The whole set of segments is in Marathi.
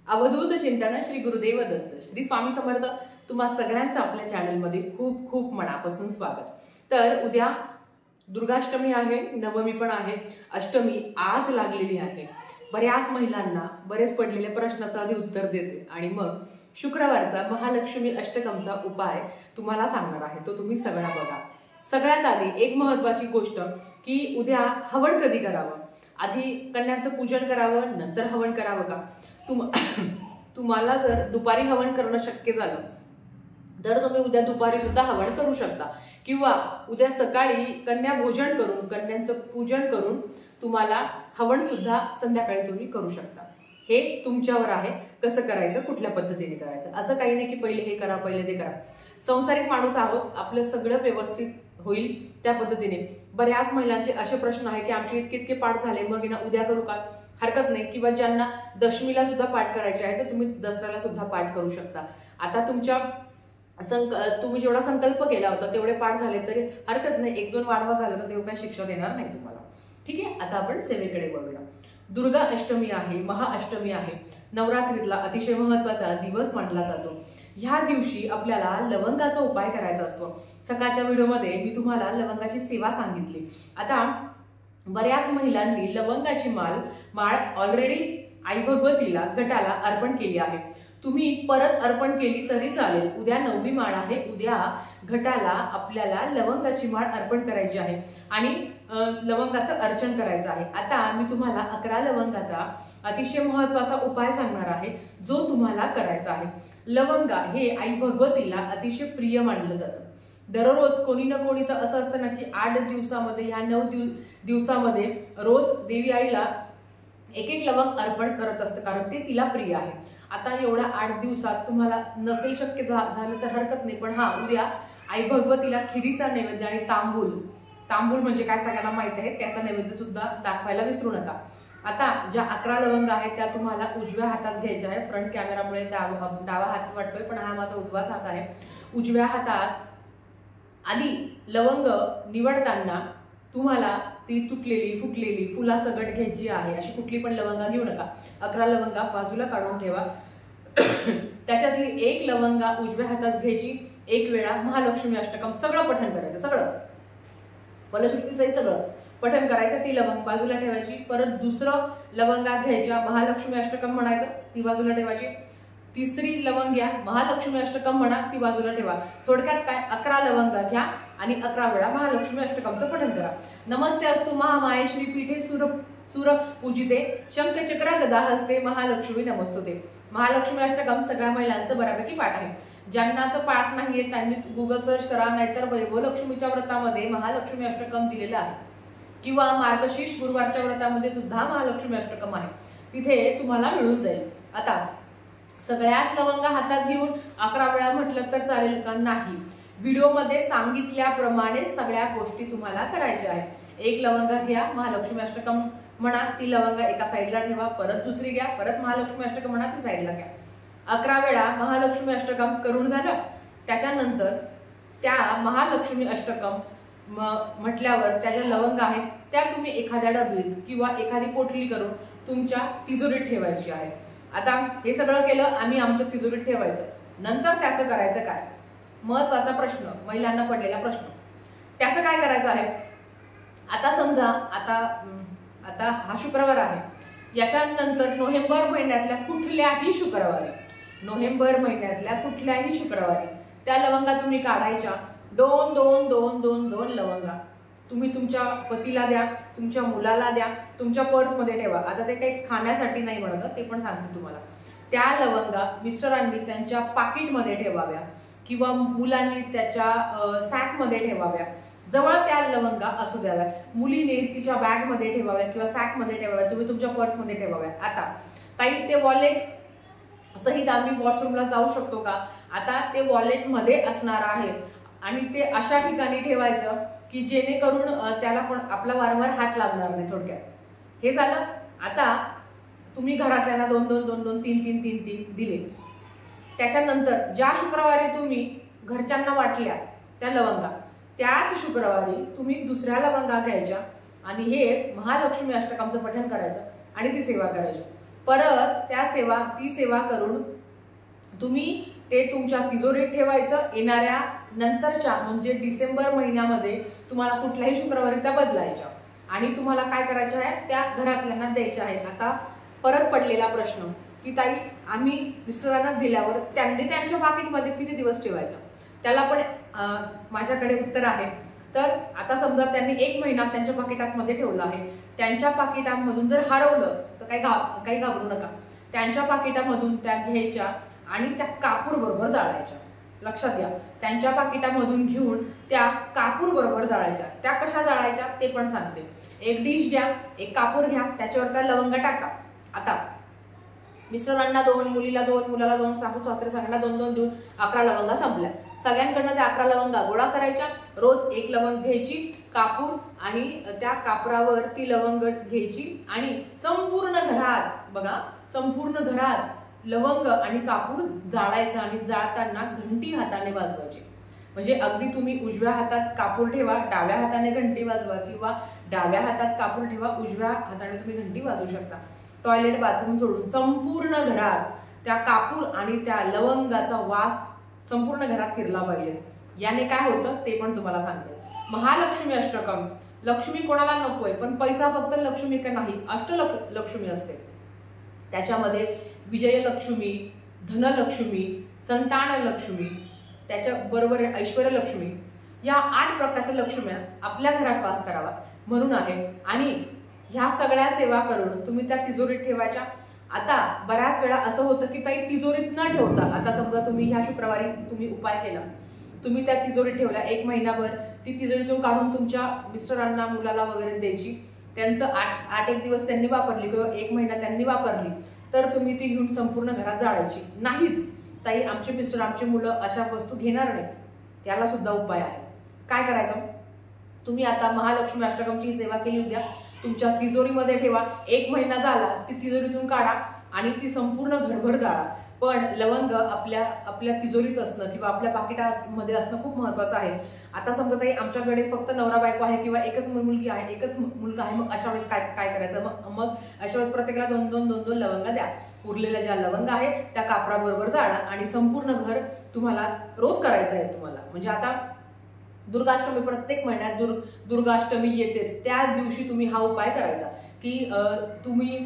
अवधूत चिंतन श्री गुरुदेव दत्त श्री स्वामी समर्थ तुम्हा सगळ्यांचं आपल्या चॅनलमध्ये खूप खूप मनापासून स्वागत। तर उद्या दुर्गाष्टमी आहे, नवमी पण आहे, अष्टमी आज लागलेली आहे। बऱ्याच महिलांना बरेच पडलेले प्रश्नाचं आधी उत्तर देते आणि मग शुक्रवारचा महालक्ष्मी अष्टकमचा उपाय तुम्हाला सांगणार आहे, तो तुम्ही सगळा बघा। सगळ्यात आधी एक महत्त्वाची गोष्ट की उद्या हवन कधी करावं, आधी कन्यांचं पूजन करावं नंतर हवन करावं का? तुम्हाला जर दुपारी हवन करणं शक्य झालं तर तुम्ही उद्या दुपारी सुद्धा हवन करू शकता, किंवा उद्या सकाळी कन्या भोजन करून कन्यांचं पूजन करून तुम्हाला हवन सुद्धा संध्याकाळी तुम्ही करू शकता। हे तुमच्यावर आहे कसं करायचं, कुठल्या पद्धतीने करायचं। असं काही नाही की पहिले हे करा पहिले ते करा। संसारिक माणूस आहोत, आपलं सगळं व्यवस्थित होईल त्या पद्धतीने। बऱ्याच महिलांचे असे प्रश्न आहे की आमचे इतके इतके पाठ झाले, मग ना उद्या करू का? हरकत नाही, किंवा ज्यांना दशमीला सुद्धा पाठ करायचे आहे तर तुम्ही दसऱ्याला सुद्धा पाठ करू शकता। आता तुम्ही जेवढा संकल्प केला होता तेवढे पाठ झाले तरी हरकत नाही, एक दोन वाढवा झाला तर तेवढी काही शिक्षा देणार नाही तुम्हाला। ठीक आहे, आता आपण सेवेकडे वळूया। दुर्गा अष्टमी आहे, महाअष्टमी आहे, नवरात्रीतला अतिशय महत्त्वाचा दिवस मानला जातो। ह्या दिवशी आपल्याला लवंगाचा उपाय करायचा असतो। सकाळच्या व्हिडिओमध्ये मी तुम्हाला लवंगाची सेवा सांगितली। आता बऱ्याच महिलांनी लवंगाची माळ ऑलरेडी आई भगवतीला घटाला अर्पण केली आहे। तुम्ही परत अर्पण केली तरी चालेल। उद्या नववी माळ आहे, उद्या घटाला आपल्याला लवंगाची माळ अर्पण करायची आहे आणि लवंगाचं अर्चन करायचं आहे। आता मी तुम्हाला 11 लवंगाचा अतिशय महत्त्वाचा उपाय सांगणार आहे, जो तुम्हाला करायचा आहे। लवंगा हे आई भगवतीला अतिशय प्रिय मानलं जातं। दररोज कोणी ना कोणी तर असं असतं ना की 8 दिवसामध्ये या 9 दिवसामध्ये रोज देवी आईला एक एक लवंग अर्पण करत असतं, कारण ते तिला प्रिय आहे। आता एवढ्या 8 दिवसात तुम्हाला नसेल शक्य झालं तर हरकत नाही, पण हा उद्या आई भगवतीला खिरीचा नैवेद्य आणि तांबूल म्हणजे काय सगळ्यांना माहिती आहे, त्याचा नैवेद्य सुद्धा दाखवायला विसरू नका। आता ज्या 11 लवंग आहेत त्या तुम्हाला उजव्या हातात घ्यायच्या आहे। फ्रंट कॅमेरामुळे डावा हात वाटतोय, पण हा माझा उजवाच हात आहे। उजव्या हातात आधी लवंग निवडताना तुम्हाला ती तुटलेली फुटलेली फुलासकट घ्यायची आहे। अशी कुठली पण लवंगा घेऊ नका। 11 लवंगा बाजूला काढून ठेवा। त्याच्यातली एक लवंगा उजव्या हातात घ्यायची, एक वेळा महालक्ष्मी अष्टकम सगळं पठण करायचं, सगळं फलश्रुतीसहित सगळं पठण करायचं। ती लवंग बाजूला ठेवायची। परत दुसरं लवंगा घ्यायच्या, महालक्ष्मी अष्टकम म्हणायचं, ती बाजूला ठेवायची। तिसरी लवंग घ्या, महालक्ष्मी अष्टकम म्हणा, ती बाजूला ठेवा। थोडक्यात काय, 11 लवंगा घ्या आणि 11 वेळा महालक्ष्मी अष्टकमचं पठण करा। नमस्ते अस्तु महामाये श्रीपीठे सुर पूजिते शंख चक्र गदा हस्ते महालक्ष्मी नमस्तुते। महालक्ष्मी अष्टकम सगळ्या महिलांचं बऱ्यापैकी पाठ आहे। ज्यांनाचं पाठ नाहीये त्यांनी गुगल सर्च करा, नाहीतर वैभवलक्ष्मीच्या व्रतामध्ये महालक्ष्मी अष्टकम दिलेलं आहे, किंवा मार्गशीर्ष गुरुवारच्या व्रतामध्ये सुद्धा महालक्ष्मी अष्टकम आहे, तिथे तुम्हाला मिळून जाईल। आता सगळ्याच लवंगा हातात घेऊन 11 वेळा म्हटलं तर चालेल का? नाही, व्हिडिओमध्ये सांगितल्याप्रमाणे सगळ्या गोष्टी तुम्हाला करायच्या आहेत। एक लवंगा घ्या, महालक्ष्मी अष्टकम म्हणा, ती लवंगा एका साईडला ठेवा, परत दुसरी घ्या, परत महालक्ष्मी अष्टकम म्हणा, ती साईडला घ्या। 11 वेळा महालक्ष्मी अष्टकम करून झालं, त्याच्यानंतर त्या महालक्ष्मी अष्टकम म्हटल्यावर त्या ज्या लवंगा आहेत त्या तुम्ही एखाद्या डबीत किंवा एखादी पोटली करून तुमच्या तिजोरीत ठेवायची आहे। आता हे सगळं केलं आम्ही आमच्या तिजोरीत ठेवायचं, नंतर त्याचं करायचं काय? महत्वाचा प्रश्न, महिलांना पडलेला प्रश्न, त्याचं काय करायचं आहे? आता समजा आता हा शुक्रवार आहे, याच्यानंतर नोव्हेंबर महिन्यातल्या कुठल्याही शुक्रवारी त्या लवंगा तुम्ही काढायच्या। दोन लवंगा तुम्ही तुमच्या पतीला द्या, तुमच्या मुलाला द्या, तुमच्या पर्समध्ये ठेवा। आता ते काही खाण्यासाठी नाही म्हणत, ते पण सांगते तुम्हाला। त्या लवंगा मिस्टरांनी त्यांच्या पाकिटमध्ये ठेवाव्या किंवा मुलांनी त्याच्या सॅकमध्ये ठेवाव्या, जवळ त्या लवंगा असू द्याव्या। मुलीने तिच्या बॅगमध्ये ठेवाव्या किंवा सॅकमध्ये ठेवाव्या, तुम्ही तुमच्या पर्समध्ये ठेवाव्या। आता ताई, ते वॉलेट सहित आम्ही वॉशरूमला जाऊ शकतो का? आता ते वॉलेटमध्ये असणार आहे आणि ते अशा ठिकाणी ठेवायचं की जेणेकरून त्याला पण आपला वारंवार हात लागणार नाही। थोडक्यात हे झालं। आता तुम्ही घरातल्यांना 2 3 दिले, त्याच्यानंतर ज्या शुक्रवारी तुम्ही घरच्यांना वाटल्या त्या लवंगा, त्याच शुक्रवारी तुम्ही दुसऱ्या लवंगा घ्यायच्या आणि हेच महालक्ष्मी अष्टकमचं पठण करायचं आणि ती सेवा करायची। परत ती सेवा करून तुम्ही ते तुमच्या तिजोरीत ठेवायचं. येणाऱ्या नंतरच्या म्हणजे डिसेंबर महिन्यामध्ये तुम्हाला कुठल्याही शुक्रवारी त्या बदलायच्या आणि तुम्हाला काय करायच्या आहे, त्या घरातल्यांना द्यायच्या आहेत. आता परत पडलेला प्रश्न की ताई आम्ही मिस्टरांना दिल्यावर त्यांनी त्यांच्या पाकिटमध्ये किती दिवस ठेवायचा, त्याला पण माझ्याकडे उत्तर आहे. तर आता समजा त्यांनी 1 महिना त्यांच्या पाकिटामध्ये ठेवलं आहे, त्यांच्या पाकिटामधून जर हरवलं तर काही घाबरू नका. त्यांच्या पाकिटामधून त्या घ्यायच्या आणि त्या कापूर बरोबर जाळायच्या. लक्षात घ्या, त्यांच्या पाकिटामधून घेऊन त्या कापूर बरोबर जाळायच्या. त्या कशा जाळायच्या ते पण सांगते. एक डिश घ्या, एक कापूर घ्या, त्याच्यावर त्या लवंग टाका. आता मिस्टरांना 2, मुलीला 2, मुलाला 2, सासू सासरे सगळ्यांना 2-2 देऊन 11 लवंगा संपल्या. सगळ्यांकडनं त्या 11 लवंगा गोळा करायच्या. रोज 1 लवंग घ्यायची, कापूर आणि त्या कापरावर ती लवंग घ्यायची आणि संपूर्ण घरात बघा, संपूर्ण घरात लवंग आणि कापूर जाळायचा आणि जाळताना घंटी हाताने वाजवायची. म्हणजे अगदी तुम्ही उजव्या हातात कापूर ठेवा, डाव्या हाताने घंटी वाजवा किंवा डाव्या हातात कापूर ठेवा, उजव्या हाताने तुम्ही घंटी वाजवू शकता. टॉयलेट बाथरूम सोडून संपूर्ण घरात त्या कापूर आणि त्या लवंगाचा वास संपूर्ण घरात फिरला पाहिजे. याने काय होतं ते पण तुम्हाला सांगते. महालक्ष्मी अष्टकम. लक्ष्मी कोणाला नकोय, पण पैसा फक्त लक्ष्मी का नाही, अष्टलक्ष्मी असते. त्याच्यामध्ये विजयलक्ष्मी, धनलक्ष्मी, संतान लक्ष्मी, त्याच्या बरोबर ऐश्वर्य लक्ष्मी, या 8 प्रकारच्या लक्ष्म्या आपल्या घरात वास करावा म्हणून आहे. आणि ह्या सगळ्या सेवा करून तुम्ही त्या तिजोरीत ठेवायच्या. आता बऱ्याच वेळा असं होतं की ताई तिजोरीत न ठेवता, आता समजा तुम्ही ह्या शुक्रवारी तुम्ही उपाय केला, तुम्ही त्या तिजोरीत ठेवल्या, 1 महिनाभर ती तिजोरीतून काढून तुमच्या मिस्टरांना, मुलाला वगैरे द्यायची. त्यांचं 8 दिवस त्यांनी वापरली किंवा 1 महिना त्यांनी वापरली, तर तुम्ही ती घेऊन संपूर्ण घरात जाळायची. नाहीच ताई आमचे मिस्टर, आमची मुलं अशा वस्तू घेणार नाही, त्याला सुद्धा उपाय आहे. काय करायचं, तुम्ही आता महालक्ष्मी अष्टकमची सेवा केली, उद्या तुमच्या तिजोरीमध्ये ठेवा. 1 महिना झाला ती तिजोरीतून काढा आणि ती संपूर्ण घरभर जाळा. पण लवंग आपल्या तिजोरीत असणं किंवा आपल्या पाकिटामध्ये असणं खूप महत्वाचं आहे. आता समजा ताई आमच्याकडे फक्त नवरा बायको आहे किंवा एकच मुलगी आहे, एकच मुलगा आहे, मग अशा वेळेस काय करायचं, मग अशा वेळेस प्रत्येकाला 2-2 लवंगा द्या. उरलेल्या ज्या लवंगा आहेत त्या कापराबरोबर जाळा आणि संपूर्ण घर तुम्हाला रोज करायचं आहे तुम्हाला. म्हणजे आता दुर्गाष्टमी, प्रत्येक महिन्यात दुर्गाष्टमी येतेच, त्या दिवशी तुम्ही हा उपाय करायचा की तुम्ही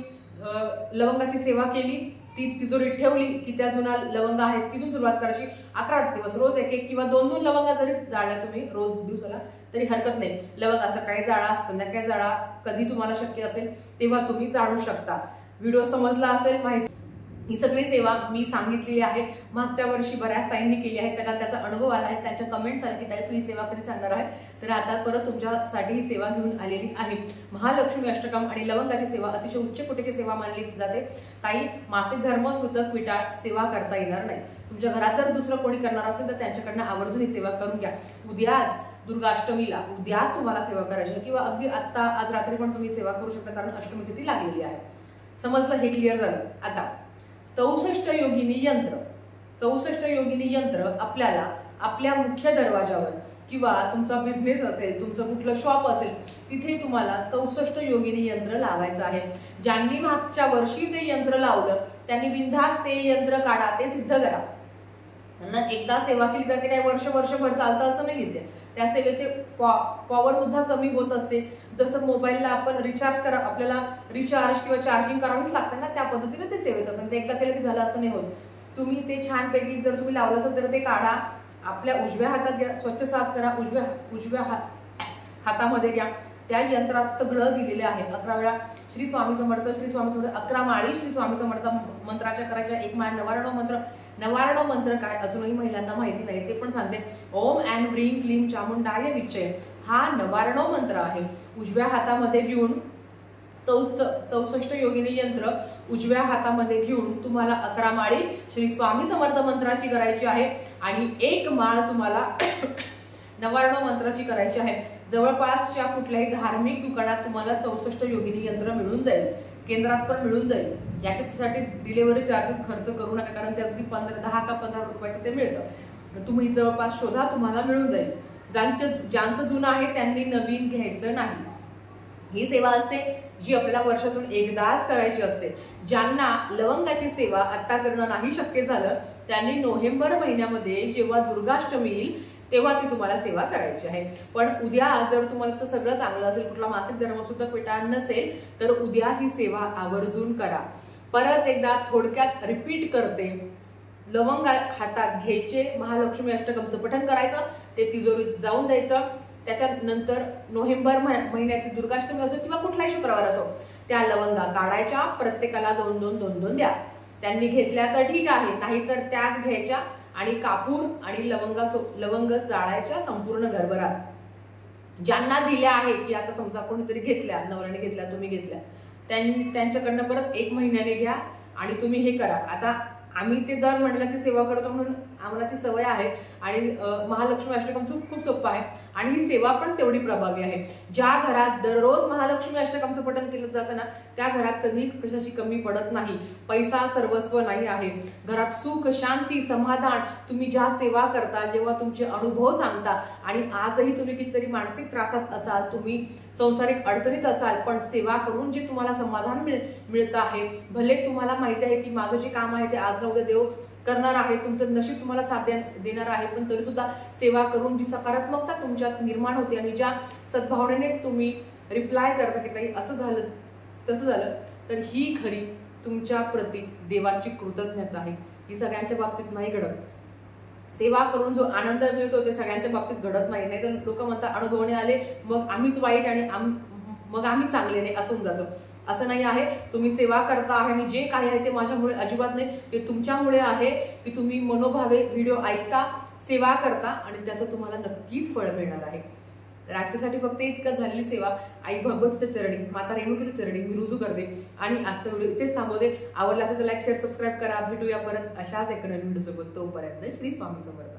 लवंगाची सेवा केली, ती तिजोरीत ठेवली की त्या जुन्या लवंगा आहेत तिथून सुरुवात करायची. 11 दिवस रोज 1-1 किंवा 2-2 लवंगा जरी जाळल्या तुम्ही रोज दिवसाला तरी हरकत नाही. लवंगा सकाळी जाळा, संध्याकाळी जाळा, कधी तुम्हाला शक्य असेल तेव्हा तुम्ही जाळू शकता. व्हिडिओ समजला असेल, माहिती ही सगळी सेवा मी सांगितलेली आहे. मागच्या वर्षी बऱ्याच ताईंनी केली आहे, त्यांना त्याचा अनुभव आला आहे, त्यांच्या कमेंट्स आल्या की ताई तू ही सेवा कधी सांगणार आहे. तर आता परत तुमच्यासाठी ही सेवा घेऊन आलेली आहे. महालक्ष्मी अष्टकम आणि लवंगाची सेवा अतिशय उच्च कोटीची सेवा मानली जाते. ताई मासिक धर्म सुतक विटाळ सेवा करता येणार नाही. तुमच्या घरात जर दुसरं कोणी करणार असेल तर त्यांच्याकडनं आवर्जून ही सेवा करून घ्या. उद्याच दुर्गाष्टमीला उद्याच तुम्हाला सेवा करायची किंवा अगदी आत्ता आज रात्री पण तुम्ही सेवा करू शकता, कारण अष्टमी तिथी लागलेली आहे. समजलं, हे क्लिअर झालं. आता 64 योगिनी यंत्र. 64 योगिनी यंत्र आपल्याला आपल्या मुख्य दरवाजावर किंवा तुमचा बिझनेस असेल, तुमचं कुठलं शॉप असेल, तिथे तुम्हाला 64 योगिनी यंत्र लावायचं आहे. ज्यांनी मागच्या वर्षी ते यंत्र लावलं त्यांनी बिनधास्त ते यंत्र काढा, ते सिद्ध करा. त्यांना एकदा सेवा केली तर ते काही वर्षभर चालतं असं नाही घेते. त्या सेवेचे पॉवर सुद्धा कमी होत असते. जसं मोबाईलला आपण रिचार्ज करा, आपल्याला रिचार्ज किंवा चार्जिंग करावीच लागतं ना, त्या पद्धतीने ते सेवेत असं ते एकदा केलं की झालं असं नाही होत. तुम्ही ते छानपैकी जर तुम्ही लावलं असेल तर ते काढा, आपल्या उजव्या हातात घ्या, स्वच्छ साफ करा, उजव्या हातामध्ये घ्या. त्या यंत्रात सगळं दिलेलं आहे. 11 वेळा श्री स्वामी समर्थ, श्री स्वामी समर्थ, 11 माळी श्री स्वामी समर्थ मंत्राच्या करायच्या. 1 माळ नवारणव मंत्र काय अजूनही महिलांना माहिती नाही ते पण सांगते. ओम ऐन ह्रीं क्लीं चामुंडाय विच्चे हा नवारणव मंत्र आहे. उजव्या हातामध्ये घेऊन 64 योगिनी यंत्र उजव्या हातामध्ये घेऊन तुम्हाला 11 माळी श्री स्वामी समर्थ मंत्राची करायची आहे आणि 1 माळ तुम्हाला नवारणव मंत्राची करायची आहे. जवळपासच्या कुठल्याही धार्मिक दुकानात तुम्हाला 64 योगिनी यंत्र मिळून जाईल, केंद्रात पण मिळून जाईल. याच्यासाठी डिलिव्हरी चार्जेस खर्च करू नका, कारण ते अगदी 10 का 15 रुपयाचं ते मिळतं. तुम्ही जवळपास शोधा, तुम्हाला मिळून जाईल. ज्यांचं जुनं आहे त्यांनी नवीन घ्यायचं नाही. ही सेवा असते जी आपल्याला वर्षातून एकदाच करायची असते. ज्यांना लवंगाची सेवा आता करणं नाही शक्य झालं त्यांनी नोव्हेंबर महिन्यामध्ये जेव्हा दुर्गाष्टमी येईल तेव्हा ती तुम्हाला सेवा करायची आहे. पण उद्या जर तुम्हाला सगळं चांगलं असेल, कुठला मासिक धर्म सुद्धा पेटाळ नसेल, तर उद्या ही सेवा आवर्जून करा. परत एकदा थोडक्यात रिपीट करते. लवंग हातात घ्यायचे, महालक्ष्मी अष्टकमचं पठण करायचं, ते तिजोरीत जाऊन द्यायचं. त्याच्यानंतर नोव्हेंबर महिन्याची दुर्गाष्टमी असो किंवा कुठलाही शुक्रवार असो, त्या लवंगा काढायच्या, प्रत्येकाला 2-2 द्या. त्यांनी घेतल्या तर ठीक आहे, नाहीतर त्याच घ्यायच्या आणि कापूर आणि लवंग जाळायच्या संपूर्ण घरभरात. ज्यांना दिल्या आहे की आता समजा कोणीतरी घेतल्या, नवऱ्याने घेतल्या, तुम्ही घेतल्या, त्यांच्याकडनं परत 1 महिन्याने घ्या आणि तुम्ही हे करा. आता आम्ही ते दर म्हटलं की सेवा करतो म्हणून आम्हाला ती सवय आहे आणि महालक्ष्मी अष्टकम खूप सोपं आहे आणि ही सेवा पण तेवढी प्रभावी आहे. ज्या घरात दररोज महालक्ष्मी अष्टकमचं पठण केलं जातं ना, त्या घरात कधी कशाची कमी पडत नाही. पैसा सर्वस्व नाही आहे. घरात सुख, शांती, समाधान. तुम्ही ज्या सेवा करता, जेव्हा तुमचे अनुभव सांगता आणि आजही तुम्ही कितीतरी मानसिक त्रासात असाल, तुम्ही संसारिक अडचणीत असाल, पण सेवा करून जे तुम्हाला समाधान मिळतं आहे, भले तुम्हाला माहिती आहे की माझं जे काम आहे ते आज ना उद्या देव करणार आहे, तुमचं नशीब तुम्हाला साथ देणार आहे, पण तरी सुद्धा सेवा करून जी सकारात्मकता तुमच्यात निर्माण होते आणि ज्या सद्भावनेने तुम्ही रिप्लाय करता की ताई असं झालं तसं झालं, तर ही खरी तुमच्या प्रती देवाची कृतज्ञता आहे. ही सगळ्यांच्या बाबतीत नाही घडत. सेवा करून जो आनंद मिळतो ते सगळ्यांच्या बाबतीत घडत नाही. नाहीतर लोक म्हणतात अनुभवणे आले मग आम्हीच वाईट आणि मग आम्ही चांगले नाही असं होऊन जातं. असं नाही आहे. तुम्ही सेवा करता आहे आणि जे काही आहे ते माझ्यामुळे अजिबात नाही, ते तुमच्यामुळे आहे की तुम्ही मनोभावे व्हिडिओ ऐकता, सेवा करता आणि त्याचं तुम्हाला नक्कीच फळ मिळणार आहे. तर आजच्यासाठी फक्त इतकं झालेली सेवा आई भगवतीच्या चरणी, माता रेणुकीच्या चरणी मी रुजू करते आणि आजचा व्हिडिओ इथेच थांबवते. आवडला असेल तर लाईक, शेअर, सबस्क्राईब करा. भेटूया परत अशाच एका नवीन व्हिडिओ सोबत. तोपर्यंत श्री स्वामी समर्थ.